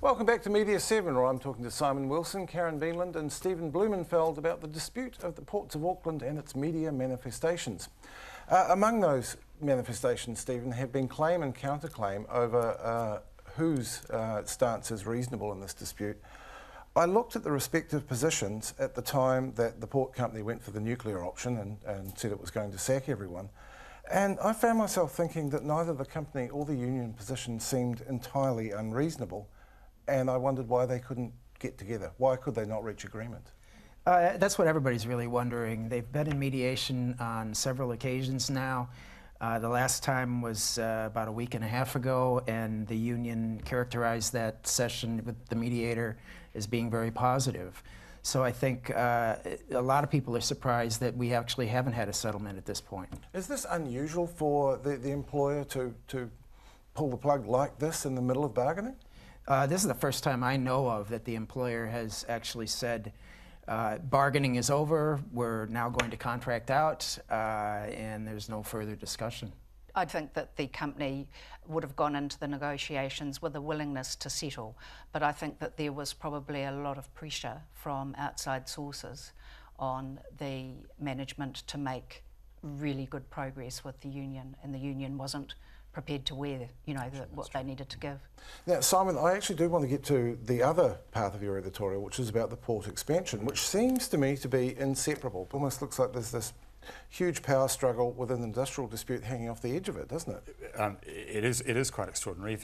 Welcome back to Media7, where I'm talking to Simon Wilson, Karen Beanland and Stephen Blumenfeld about the dispute of the Ports of Auckland and its media manifestations. Among those manifestations, Stephen, have been claim and counterclaim over whose stance is reasonable in this dispute. I looked at the respective positions at the time that the port company went for the nuclear option and said it was going to sack everyone. And I found myself thinking that neither the company or the union position seemed entirely unreasonable. And I wondered why they couldn't get together. Why could they not reach agreement? That's what everybody's really wondering. They've been in mediation on several occasions now. The last time was about a week and a half ago, and the union characterized that session with the mediator as being very positive. So I think a lot of people are surprised that we actually haven't had a settlement at this point. Is this unusual for the employer to pull the plug like this in the middle of bargaining? This is the first time I know of that the employer has actually said, bargaining is over, we're now going to contract out, and there's no further discussion. I think that the company would have gone into the negotiations with a willingness to settle, but I think that there was probably a lot of pressure from outside sources on the management to make really good progress with the union, and the union wasn't prepared to wear, what they needed to give. Now, Simon, I actually do want to get to the other part of your editorial, which is about the port expansion, which seems to me to be inseparable. It almost looks like there's this huge power struggle within the industrial dispute hanging off the edge of it, doesn't it? It is quite extraordinary.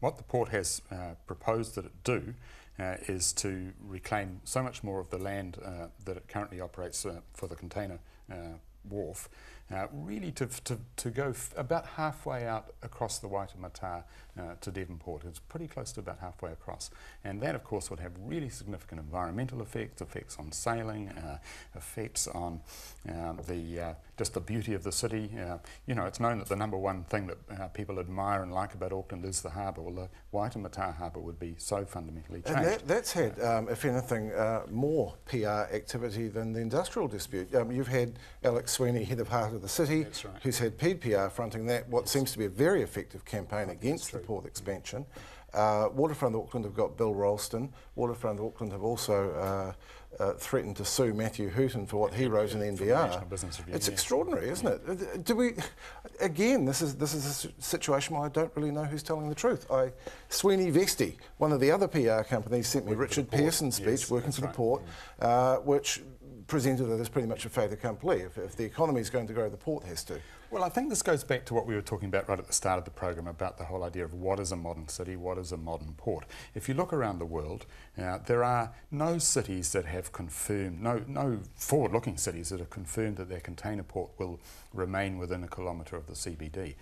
What the port has proposed that it do is to reclaim so much more of the land that it currently operates for the container wharf, really to go about halfway out across the Waitemata to Devonport. It's pretty close to about halfway across, and that of course would have really significant environmental effects on sailing, effects on just the beauty of the city. It's known that the number one thing that people admire and like about Auckland is the harbour. Well, the Waitemata harbour would be so fundamentally changed. And that's had, if anything, more PR activity than the industrial dispute. You've had Alex Sweeney, head of Heart of the City, That's right, who's had PDPR fronting that, what seems to be a very effective campaign against the port expansion. Waterfront Auckland have got Bill Ralston. Waterfront Auckland have also threatened to sue Matthew Hooton for what he wrote in NVR. It's extraordinary, isn't it? Do we? Again, this is a situation where I don't really know who's telling the truth. Sweeney Vesti, one of the other PR companies, sent me Richard Pearson's speech, working for the port, which presented it as pretty much a fait accompli. If the economy is going to grow, the port has to. Well, I think this goes back to what we were talking about right at the start of the program about the whole idea of what is a modern city, what is a modern port. If you look around the world, there are no cities that have confirmed, no forward-looking cities that have confirmed that their container port will remain within a kilometre of the CBD.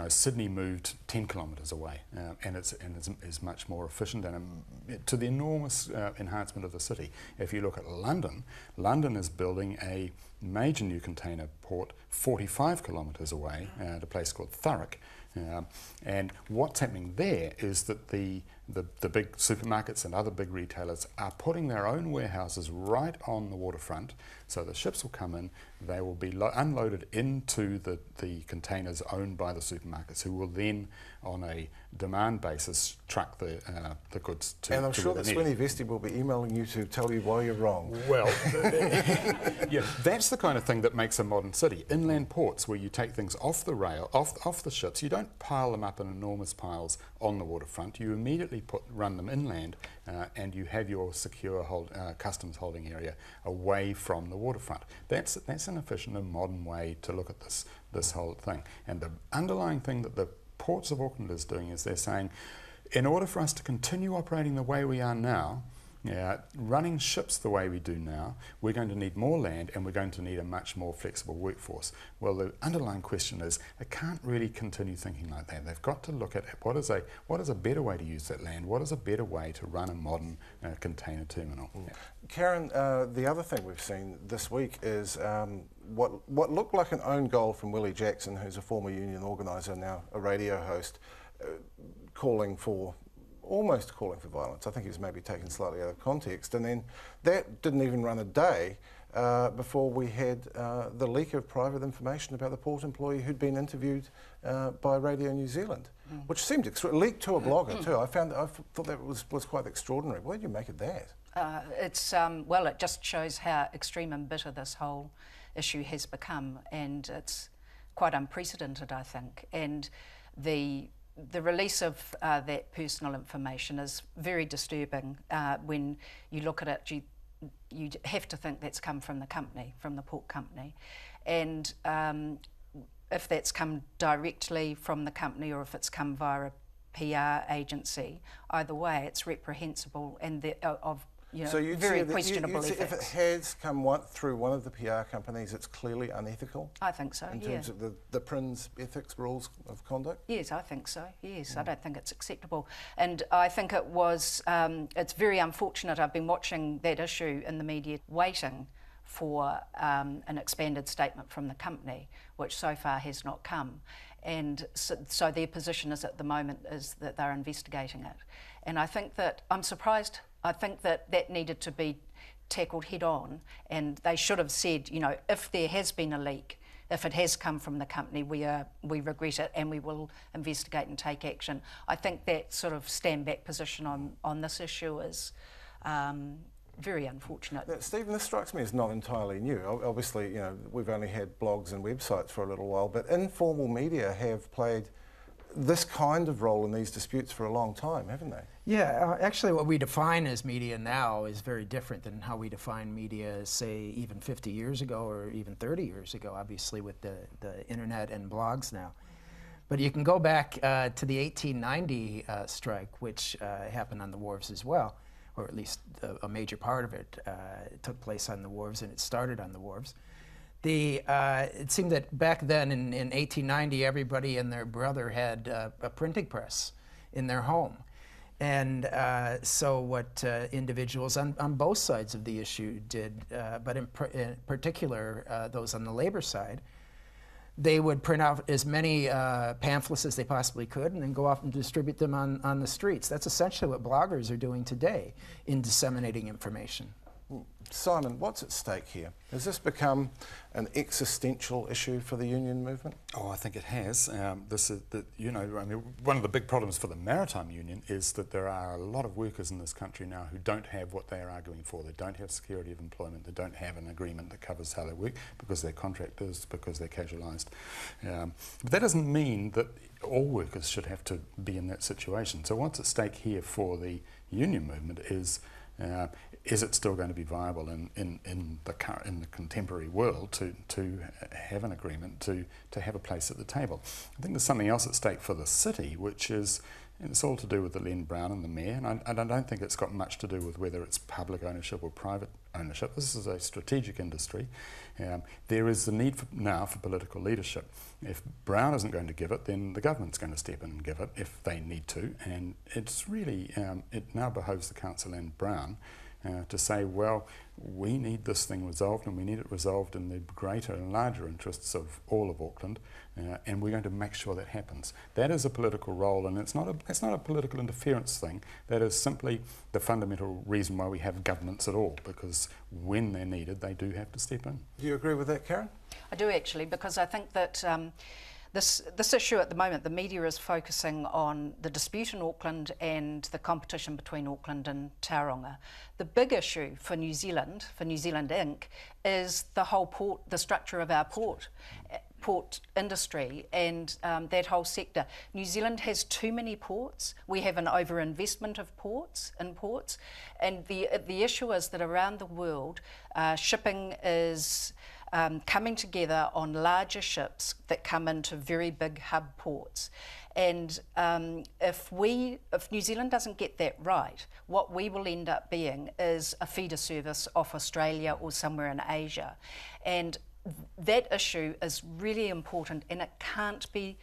Sydney moved 10 kilometres away, and is much more efficient and to the enormous enhancement of the city. If you look at London, London is building a major new container port 45 kilometres away at a place called Thurrock. And what's happening there is that the big supermarkets and other big retailers are putting their own warehouses right on the waterfront, so the ships will come in, they will be unloaded into the containers owned by the supermarkets, who will then, on a demand basis, truck the goods to. And I'm sure that Sweeney Vesti will be emailing you to tell you why you're wrong. Well, yeah, that's the kind of thing that makes a modern city. Inland ports, where you take things off the rail, off the ships, you don't pile them up in enormous piles on the waterfront. You immediately run them inland, and you have your secure customs holding area away from the waterfront. That's an efficient and modern way to look at this whole thing. And the underlying thing that the Ports of Auckland is doing is they're saying, in order for us to continue operating the way we are now, running ships the way we do now, we're going to need more land, and we're going to need a much more flexible workforce. Well, the underlying question is, they can't really continue thinking like that. They've got to look at what is a better way to use that land, what is a better way to run a modern container terminal. Yeah. Karen, the other thing we've seen this week is what looked like an own goal from Willie Jackson, who's a former union organiser, now a radio host, almost calling for violence. I think he was maybe taken slightly out of context, and then that didn't even run a day before we had the leak of private information about the port employee who'd been interviewed by Radio New Zealand, which seemed leaked to a blogger too. I thought that was quite extraordinary. What did you make of that? Well, it just shows how extreme and bitter this whole issue has become, and it's quite unprecedented, I think. And the release of that personal information is very disturbing. When you look at it, you have to think that's come from the company, from the port company. And if that's come directly from the company or if it's come via a PR agency, either way, it's reprehensible and very questionable ethics. If it has come through one of the PR companies, it's clearly unethical? I think so, in terms of the PRIN's ethics rules of conduct? Yes, I think so, yes. I don't think it's acceptable. And I think it was, it's very unfortunate. I've been watching that issue in the media, waiting for an expanded statement from the company, which so far has not come. And so their position is at the moment is that they're investigating it. And I think that, I'm surprised, I think that needed to be tackled head on, and they should have said, you know, if there has been a leak, if it has come from the company, we regret it and we will investigate and take action. I think that sort of stand back position on this issue is very unfortunate. Now, Stephen, this strikes me as not entirely new. Obviously, you know, we've only had blogs and websites for a little while, but informal media have played this kind of role in these disputes for a long time, haven't they? Yeah, actually what we define as media now is very different than how we define media, say, even 50 years ago or even 30 years ago, obviously with the internet and blogs now. But you can go back to the 1890 strike, which happened on the wharves as well, or at least a major part of it took place on the wharves, and it started on the wharves. It seemed that back then in 1890, everybody and their brother had a printing press in their home. And so what individuals on both sides of the issue did, but in particular those on the labor side, they would print out as many pamphlets as they possibly could and then go off and distribute them on the streets. That's essentially what bloggers are doing today in disseminating information. Simon, what's at stake here? Has this become an existential issue for the union movement? Oh, I think it has. You know, I mean, one of the big problems for the Maritime Union is that there are a lot of workers in this country now who don't have what they are arguing for. They don't have security of employment. They don't have an agreement that covers how they work because they're contractors, because they're casualised. But that doesn't mean that all workers should have to be in that situation. So what's at stake here for the union movement is it still going to be viable in the contemporary world to have an agreement, to have a place at the table? I think there's something else at stake for the city, which is, it's all to do with the Len Brown and the mayor, and I don't think it's got much to do with whether it's public ownership or private ownership. This is a strategic industry. There is the need now for political leadership. If Brown isn't going to give it, then the government's going to step in and give it if they need to, and it's really, it now behoves the council and Brown to say, well, we need this thing resolved, and we need it resolved in the greater and larger interests of all of Auckland, and we're going to make sure that happens. That is a political role, and it's not a political interference thing. That is simply the fundamental reason why we have governments at all, because when they're needed, they do have to step in. Do you agree with that, Karen? I do, actually, because I think that this issue at the moment, the media is focusing on the dispute in Auckland and the competition between Auckland and Tauranga. The big issue for New Zealand Inc., is the whole port, the structure of our port industry and that whole sector. New Zealand has too many ports. We have an overinvestment of ports, and the issue is that around the world, shipping is coming together on larger ships that come into very big hub ports. And if New Zealand doesn't get that right, what we will end up being is a feeder service off Australia or somewhere in Asia. And that issue is really important, and it can't be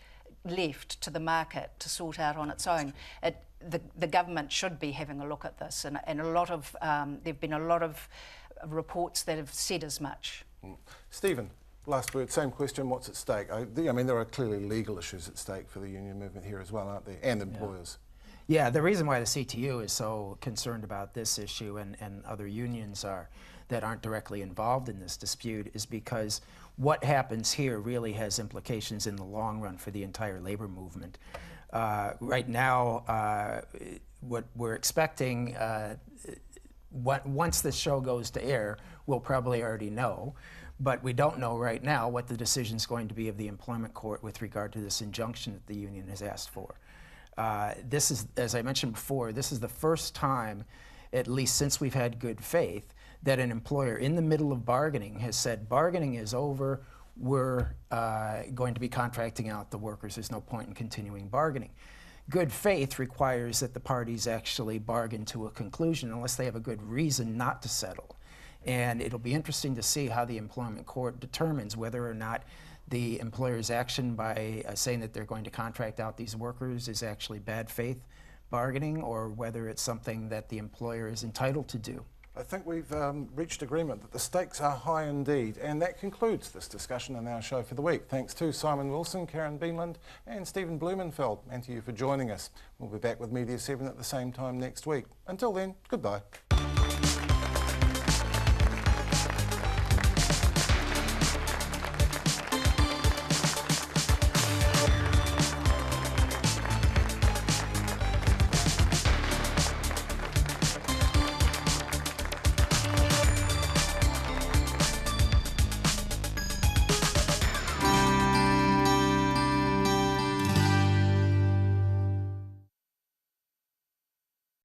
left to the market to sort out on its own. The government should be having a look at this, and a lot of there've been a lot of reports that have said as much. Stephen, last word, same question, what's at stake? I mean, there are clearly legal issues at stake for the union movement here as well, aren't there? And employers. Yeah, the reason why the CTU is so concerned about this issue and other unions are that aren't directly involved in this dispute is because what happens here really has implications in the long run for the entire labor movement. Right now, what we're expecting, once this show goes to air, we'll probably already know. But we don't know right now what the decision is going to be of the employment court with regard to this injunction that the union has asked for. This is, as I mentioned before, this is the first time, at least since we've had good faith, that an employer in the middle of bargaining has said, bargaining is over, we're going to be contracting out the workers, there's no point in continuing bargaining. Good faith requires that the parties actually bargain to a conclusion unless they have a good reason not to settle. And it'll be interesting to see how the employment court determines whether or not the employer's action by saying that they're going to contract out these workers is actually bad faith bargaining, or whether it's something that the employer is entitled to do. I think we've reached agreement that the stakes are high indeed, and that concludes this discussion in our show for the week. Thanks to Simon Wilson, Karen Beanland and Stephen Blumenfeld, and to you for joining us. We'll be back with Media7 at the same time next week. Until then, goodbye.